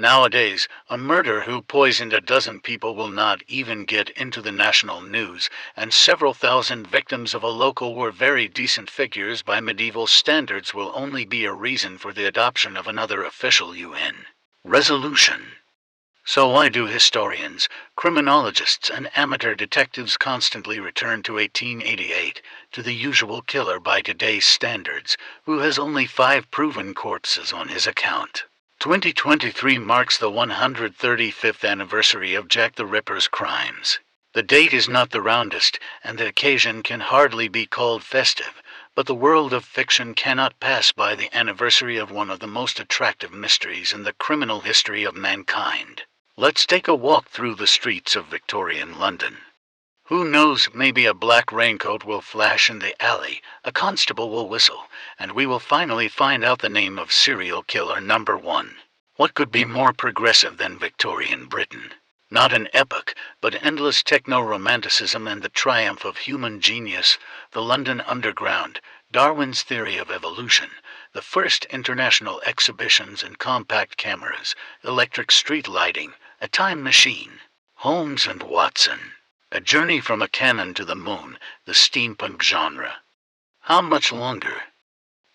Nowadays, a murderer who poisoned a dozen people will not even get into the national news, and several thousand victims of a local or very decent figures by medieval standards will only be a reason for the adoption of another official UN resolution. So why do historians, criminologists, and amateur detectives constantly return to 1888, to the usual killer by today's standards, who has only 5 proven corpses on his account? 2023 marks the 135th anniversary of Jack the Ripper's crimes. The date is not the roundest, and the occasion can hardly be called festive, but the world of fiction cannot pass by the anniversary of one of the most attractive mysteries in the criminal history of mankind. Let's take a walk through the streets of Victorian London. Who knows, maybe a black raincoat will flash in the alley, a constable will whistle, and we will finally find out the name of serial killer number 1. What could be more progressive than Victorian Britain? Not an epoch, but endless techno-romanticism and the triumph of human genius, the London Underground, Darwin's theory of evolution, the first international exhibitions in compact cameras, electric street lighting, a time machine, Holmes and Watson, a journey from a cannon to the moon, the steampunk genre. How much longer?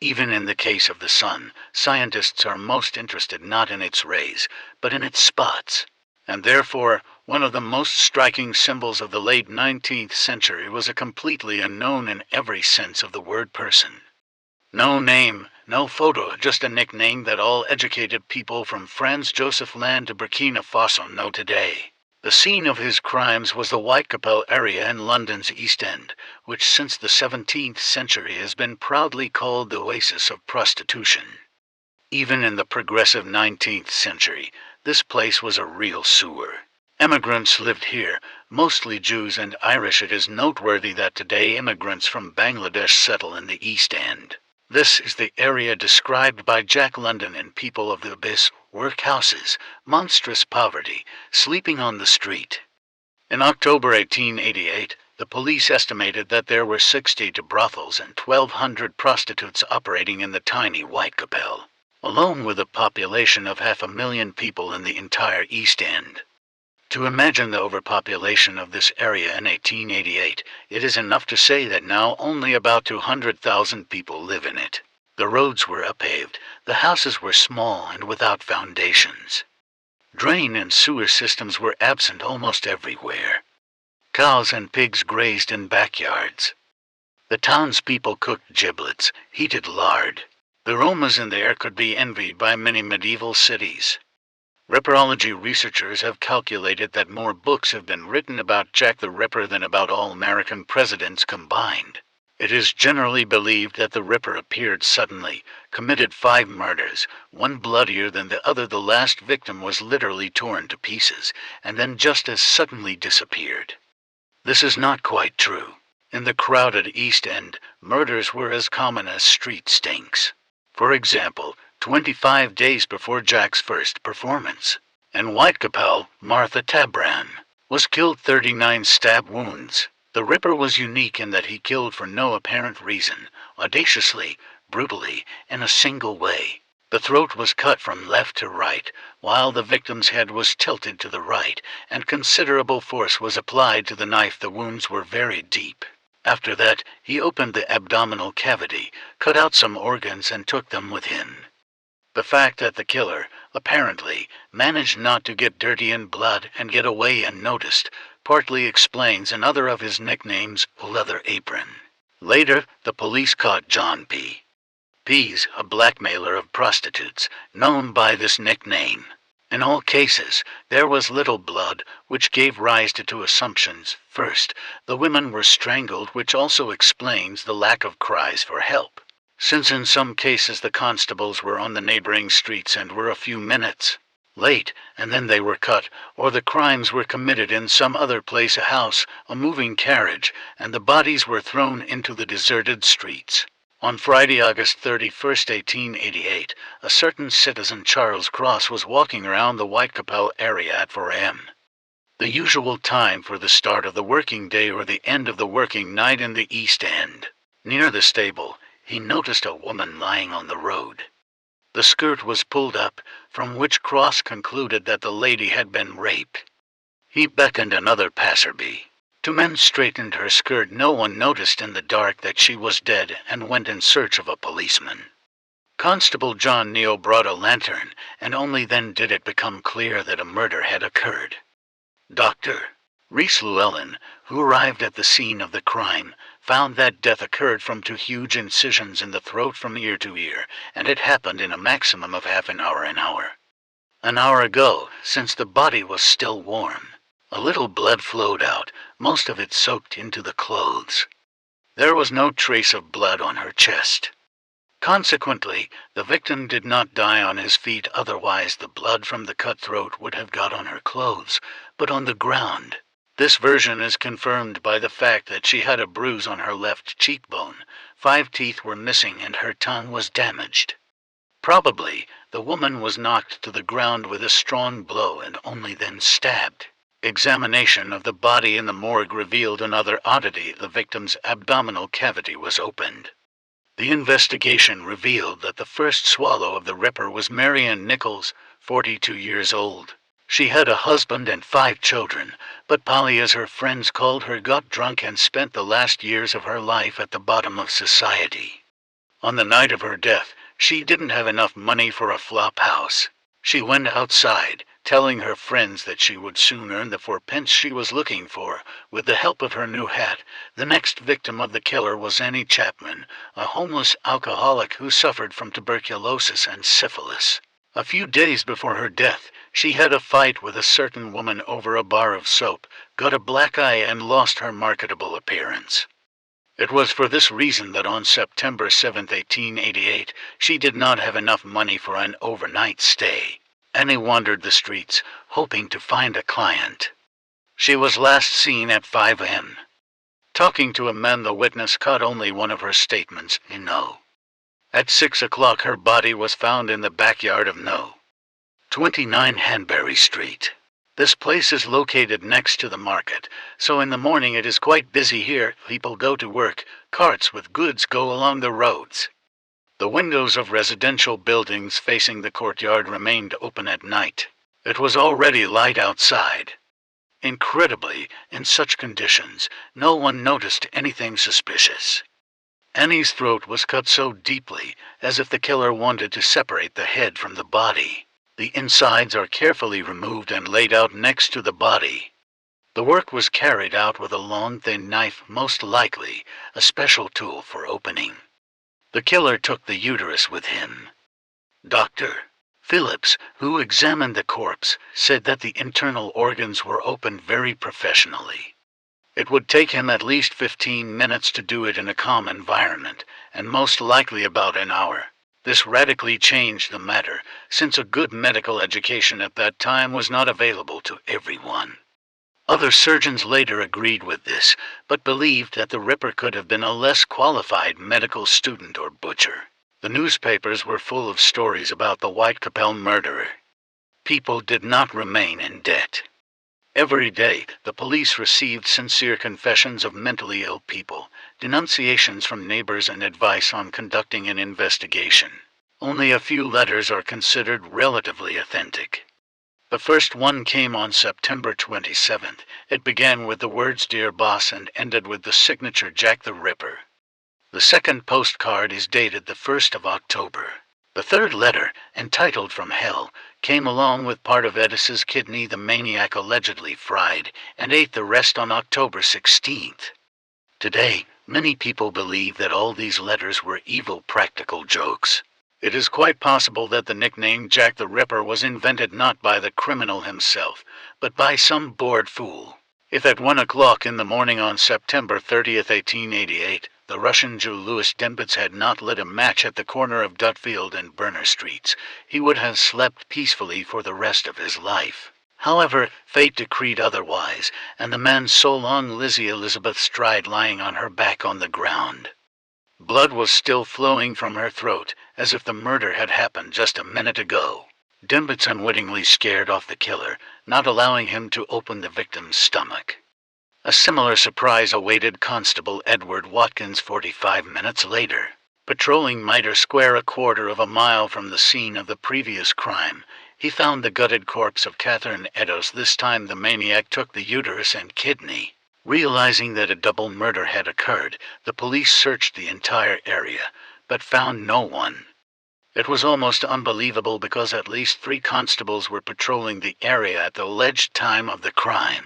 Even in the case of the sun, scientists are most interested not in its rays, but in its spots. And therefore, one of the most striking symbols of the late 19th century was a completely unknown in every sense of the word person. No name, no photo, just a nickname that all educated people from Franz Joseph Land to Burkina Faso know today. The scene of his crimes was the Whitechapel area in London's East End, which since the 17th century has been proudly called the oasis of prostitution. Even in the progressive 19th century, this place was a real sewer. Immigrants lived here, mostly Jews and Irish. It is noteworthy that today immigrants from Bangladesh settle in the East End. This is the area described by Jack London in People of the Abyss: workhouses, monstrous poverty, sleeping on the street. In October 1888, the police estimated that there were 60 brothels and 1,200 prostitutes operating in the tiny Whitechapel, along with a population of 500,000 people in the entire East End. To imagine the overpopulation of this area in 1888, it is enough to say that now only about 200,000 people live in it. The roads were unpaved, the houses were small and without foundations. Drain and sewer systems were absent almost everywhere. Cows and pigs grazed in backyards. The townspeople cooked giblets, heated lard. The aromas in the air could be envied by many medieval cities. Ripperology researchers have calculated that more books have been written about Jack the Ripper than about all American presidents combined. It is generally believed that the Ripper appeared suddenly, committed 5 murders, one bloodier than the other. The last victim was literally torn to pieces, and then just as suddenly disappeared. This is not quite true. In the crowded East End, murders were as common as street stinks. For example, 25 days before Jack's first performance, in Whitechapel, Martha Tabran was killed 39 stab wounds. The Ripper was unique in that he killed for no apparent reason, audaciously, brutally, in a single way. The throat was cut from left to right, while the victim's head was tilted to the right, and considerable force was applied to the knife. The wounds were very deep. After that, he opened the abdominal cavity, cut out some organs, and took them with him. The fact that the killer, apparently, managed not to get dirty in blood and get away unnoticed partly explains another of his nicknames, Leather Apron. Later, the police caught John P. Pease, a blackmailer of prostitutes, known by this nickname. In all cases, there was little blood, which gave rise to 2 assumptions. First, the women were strangled, which also explains the lack of cries for help, since in some cases the constables were on the neighboring streets and were a few minutes late, and then they were cut, or the crimes were committed in some other place, a house, a moving carriage, and the bodies were thrown into the deserted streets. On Friday, August 31st, 1888, a certain citizen Charles Cross was walking around the Whitechapel area at 4 a.m., the usual time for the start of the working day or the end of the working night in the East End. Near the stable, he noticed a woman lying on the road. The skirt was pulled up, from which Cross concluded that the lady had been raped. He beckoned another passerby. Two men straightened her skirt. No one noticed in the dark that she was dead and went in search of a policeman. Constable John Neal brought a lantern, and only then did it become clear that a murder had occurred. Dr. Rhys Llewellyn, who arrived at the scene of the crime, found that death occurred from two huge incisions in the throat from ear to ear, and it happened in a maximum of half an hour. An hour ago, since the body was still warm. A little blood flowed out, most of it soaked into the clothes. There was no trace of blood on her chest. Consequently, the victim did not die on his feet, otherwise the blood from the cut throat would have got on her clothes, but on the ground. This version is confirmed by the fact that she had a bruise on her left cheekbone, 5 teeth were missing, and her tongue was damaged. Probably, the woman was knocked to the ground with a strong blow and only then stabbed. Examination of the body in the morgue revealed another oddity. The victim's abdominal cavity was opened. The investigation revealed that the first swallow of the Ripper was Marian Nichols, 42 years old. She had a husband and 5 children, but Polly, as her friends called her, got drunk and spent the last years of her life at the bottom of society. On the night of her death, she didn't have enough money for a flop house. She went outside, telling her friends that she would soon earn the 4 pence she was looking for, with the help of her new hat. The next victim of the killer was Annie Chapman, a homeless alcoholic who suffered from tuberculosis and syphilis. A few days before her death, she had a fight with a certain woman over a bar of soap, got a black eye, and lost her marketable appearance. It was for this reason that on September 7, 1888, she did not have enough money for an overnight stay. Annie wandered the streets, hoping to find a client. She was last seen at 5 a.m. talking to a man. The witness caught only one of her statements, No. At 6 o'clock her body was found in the backyard of No. 29 Hanbury Street. This place is located next to the market, so in the morning it is quite busy here. People go to work, carts with goods go along the roads. The windows of residential buildings facing the courtyard remained open at night. It was already light outside. Incredibly, in such conditions, no one noticed anything suspicious. Annie's throat was cut so deeply, as if the killer wanted to separate the head from the body. The insides are carefully removed and laid out next to the body. The work was carried out with a long, thin knife, most likely a special tool for opening. The killer took the uterus with him. Dr. Phillips, who examined the corpse, said that the internal organs were opened very professionally. It would take him at least 15 minutes to do it in a calm environment, and most likely about an hour. This radically changed the matter, since a good medical education at that time was not available to everyone. Other surgeons later agreed with this, but believed that the Ripper could have been a less qualified medical student or butcher. The newspapers were full of stories about the Whitechapel murderer. People did not remain in debt. Every day, the police received sincere confessions of mentally ill people, denunciations from neighbors, and advice on conducting an investigation. Only a few letters are considered relatively authentic. The first one came on September 27th. It began with the words "Dear Boss" and ended with the signature "Jack the Ripper." The second postcard is dated the 1st of October. The third letter, entitled "From Hell," came along with part of Edis's kidney the maniac allegedly fried, and ate the rest on October 16th. Today, many people believe that all these letters were evil practical jokes. It is quite possible that the nickname Jack the Ripper was invented not by the criminal himself, but by some bored fool. If at 1 o'clock in the morning on September 30th, 1888, the Russian Jew Louis Dembitz had not lit a match at the corner of Dutfield and Burner Streets, he would have slept peacefully for the rest of his life. However, fate decreed otherwise, and the man saw long Lizzie Elizabeth Stride lying on her back on the ground. Blood was still flowing from her throat, as if the murder had happened just a minute ago. Dembitz unwittingly scared off the killer, not allowing him to open the victim's stomach. A similar surprise awaited Constable Edward Watkins 45 minutes later. Patrolling Mitre Square a quarter of a mile from the scene of the previous crime, he found the gutted corpse of Catherine Eddowes. This time the maniac took the uterus and kidney. Realizing that a double murder had occurred, the police searched the entire area, but found no one. It was almost unbelievable because at least 3 constables were patrolling the area at the alleged time of the crime.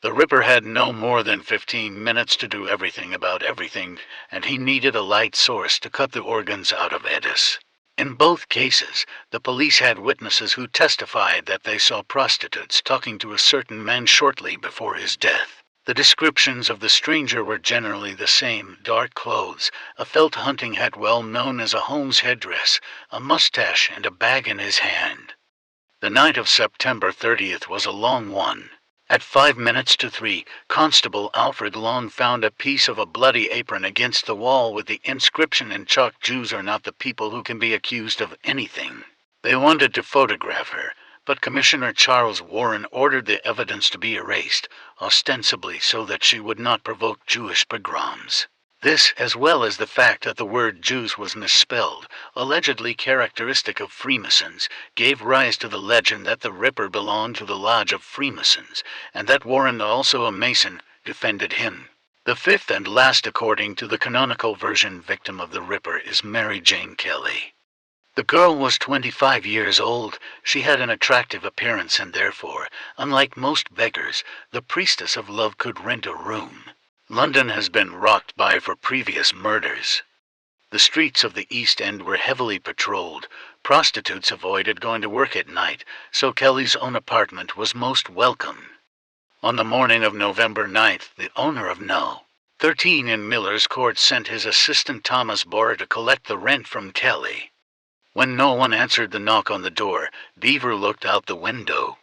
The Ripper had no more than 15 minutes to do everything about everything, and he needed a light source to cut the organs out of Eddowes. In both cases, the police had witnesses who testified that they saw prostitutes talking to a certain man shortly before his death. The descriptions of the stranger were generally the same: dark clothes, a felt hunting hat well known as a Holmes headdress, a mustache, and a bag in his hand. The night of September 30th was a long one. At 5 minutes to 3, Constable Alfred Long found a piece of a bloody apron against the wall with the inscription in chalk, "Jews are not the people who can be accused of anything." They wanted to photograph her, but Commissioner Charles Warren ordered the evidence to be erased, ostensibly so that she would not provoke Jewish pogroms. This, as well as the fact that the word Jews was misspelled, allegedly characteristic of Freemasons, gave rise to the legend that the Ripper belonged to the Lodge of Freemasons, and that Warren, also a Mason, defended him. The fifth and last, according to the canonical version, victim of the Ripper is Mary Jane Kelly. The girl was 25 years old. She had an attractive appearance and therefore, unlike most beggars, the priestess of love could rent a room. London has been rocked by for previous murders. The streets of the East End were heavily patrolled. Prostitutes avoided going to work at night, so Kelly's own apartment was most welcome. On the morning of November 9th, the owner of No. 13 in Miller's Court sent his assistant Thomas Borer to collect the rent from Kelly. When no one answered the knock on the door, Beaver looked out the window.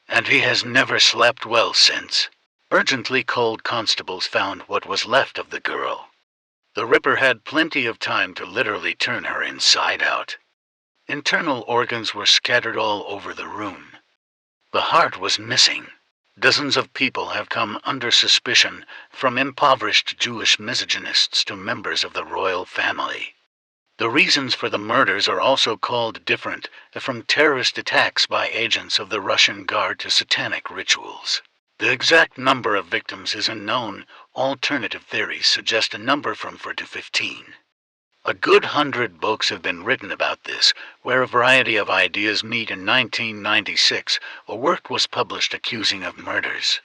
And he has never slept well since. Urgently called constables found what was left of the girl. The Ripper had plenty of time to literally turn her inside out. Internal organs were scattered all over the room. The heart was missing. Dozens of people have come under suspicion, from impoverished Jewish misogynists to members of the royal family. The reasons for the murders are also called different, from terrorist attacks by agents of the Russian Guard to satanic rituals. The exact number of victims is unknown. Alternative theories suggest a number from 4 to 15. A good 100 books have been written about this, where a variety of ideas meet. In 1996, a work was published accusing of murders.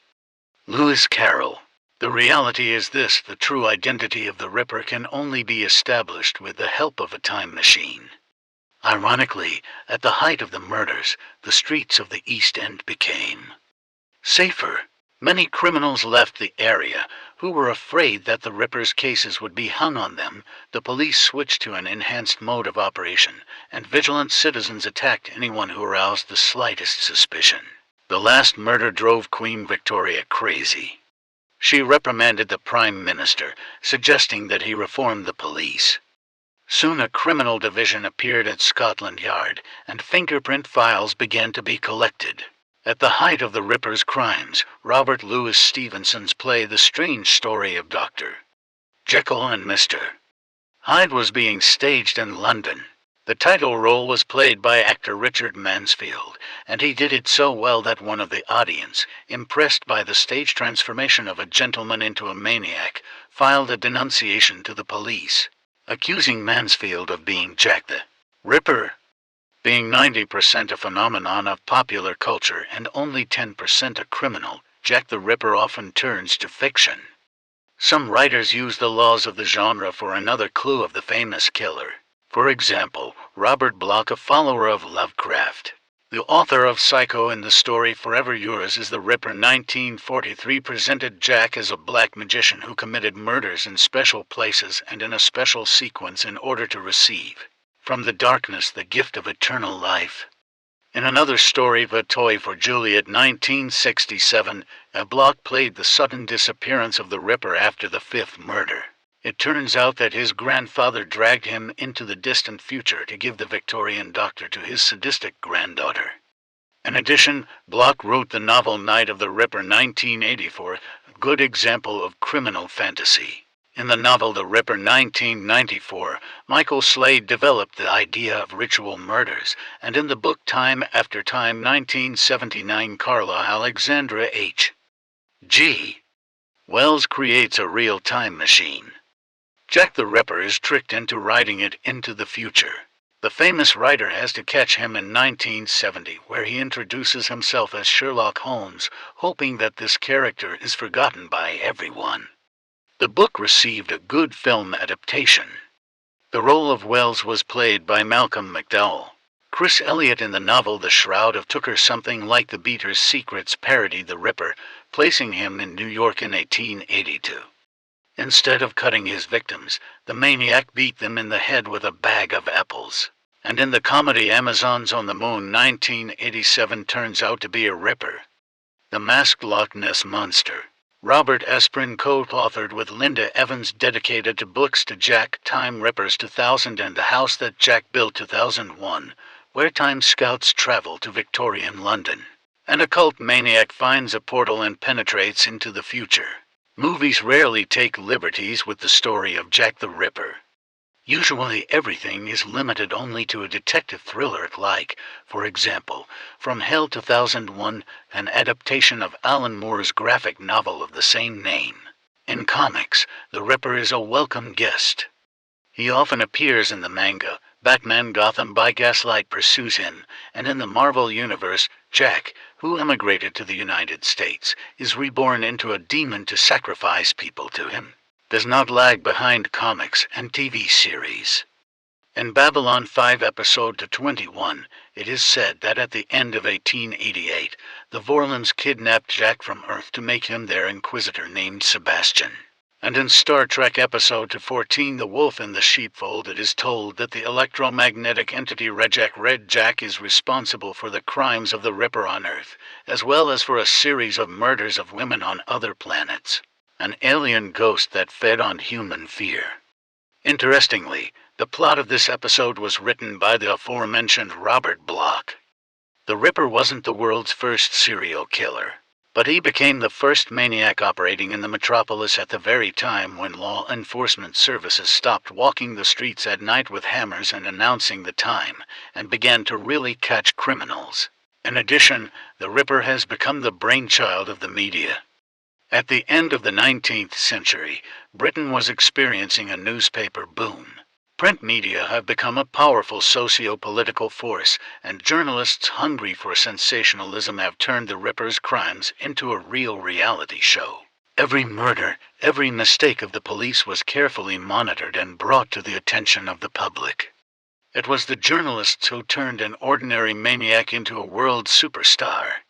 Lewis Carroll. The reality is this: the true identity of the Ripper can only be established with the help of a time machine. Ironically, at the height of the murders, the streets of the East End became safer. Many criminals left the area, who were afraid that the Ripper's cases would be hung on them. The police switched to an enhanced mode of operation, and vigilant citizens attacked anyone who aroused the slightest suspicion. The last murder drove Queen Victoria crazy. She reprimanded the Prime Minister, suggesting that he reform the police. Soon a criminal division appeared at Scotland Yard, and fingerprint files began to be collected. At the height of the Ripper's crimes, Robert Louis Stevenson's play The Strange Story of Dr. Jekyll and Mr. Hyde was being staged in London. The title role was played by actor Richard Mansfield, and he did it so well that one of the audience, impressed by the stage transformation of a gentleman into a maniac, filed a denunciation to the police, accusing Mansfield of being Jack the Ripper. Being 90% a phenomenon of popular culture and only 10% a criminal, Jack the Ripper often turns to fiction. Some writers use the laws of the genre for another clue of the famous killer. For example, Robert Bloch, a follower of Lovecraft. The author of Psycho in the story Forever Yours is the Ripper. 1943 presented Jack as a black magician who committed murders in special places and in a special sequence in order to receive from the darkness the gift of eternal life. In another story, The Toy for Juliet, 1967, Bloch played the sudden disappearance of the Ripper after the 5th murder. It turns out that his grandfather dragged him into the distant future to give the Victorian doctor to his sadistic granddaughter. In addition, Bloch wrote the novel Night of the Ripper, 1984, a good example of criminal fantasy. In the novel The Ripper 1994, Michael Slade developed the idea of ritual murders, and in the book Time After Time 1979, Carla Alexandra H.G. Wells creates a real time machine. Jack the Ripper is tricked into riding it into the future. The famous writer has to catch him in 1970, where he introduces himself as Sherlock Holmes, hoping that this character is forgotten by everyone. The book received a good film adaptation. The role of Wells was played by Malcolm McDowell. Chris Elliott in the novel The Shroud of took her something like the Beater's Secrets parody The Ripper, placing him in New York in 1882. Instead of cutting his victims, the maniac beat them in the head with a bag of apples. And in the comedy Amazons on the Moon 1987 turns out to be a ripper. The Masked Loch Ness Monster. Robert Asprin co-authored with Linda Evans dedicated to books to Jack, Time Rippers 2000 and The House That Jack Built 2001, where time scouts travel to Victorian London. An occult maniac finds a portal and penetrates into the future. Movies rarely take liberties with the story of Jack the Ripper. Usually everything is limited only to a detective thriller like, for example, From Hell 2001, an adaptation of Alan Moore's graphic novel of the same name. In comics, the Ripper is a welcome guest. He often appears in the manga. Batman Gotham by Gaslight pursues him, and in the Marvel Universe, Jack, who emigrated to the United States, is reborn into a demon to sacrifice people to him. Does not lag behind comics and TV series. In Babylon 5 episode 21, it is said that at the end of 1888, the Vorlons kidnapped Jack from Earth to make him their inquisitor named Sebastian. And in Star Trek episode 14, The Wolf in the Sheepfold, it is told that the electromagnetic entity Red Jack is responsible for the crimes of the Ripper on Earth, as well as for a series of murders of women on other planets. An alien ghost that fed on human fear. Interestingly, the plot of this episode was written by the aforementioned Robert Bloch. The Ripper wasn't the world's first serial killer, but he became the first maniac operating in the metropolis at the very time when law enforcement services stopped walking the streets at night with hammers and announcing the time, and began to really catch criminals. In addition, the Ripper has become the brainchild of the media. At the end of the 19th century, Britain was experiencing a newspaper boom. Print media have become a powerful socio-political force, and journalists hungry for sensationalism have turned the Ripper's crimes into a real reality show. Every murder, every mistake of the police was carefully monitored and brought to the attention of the public. It was the journalists who turned an ordinary maniac into a world superstar.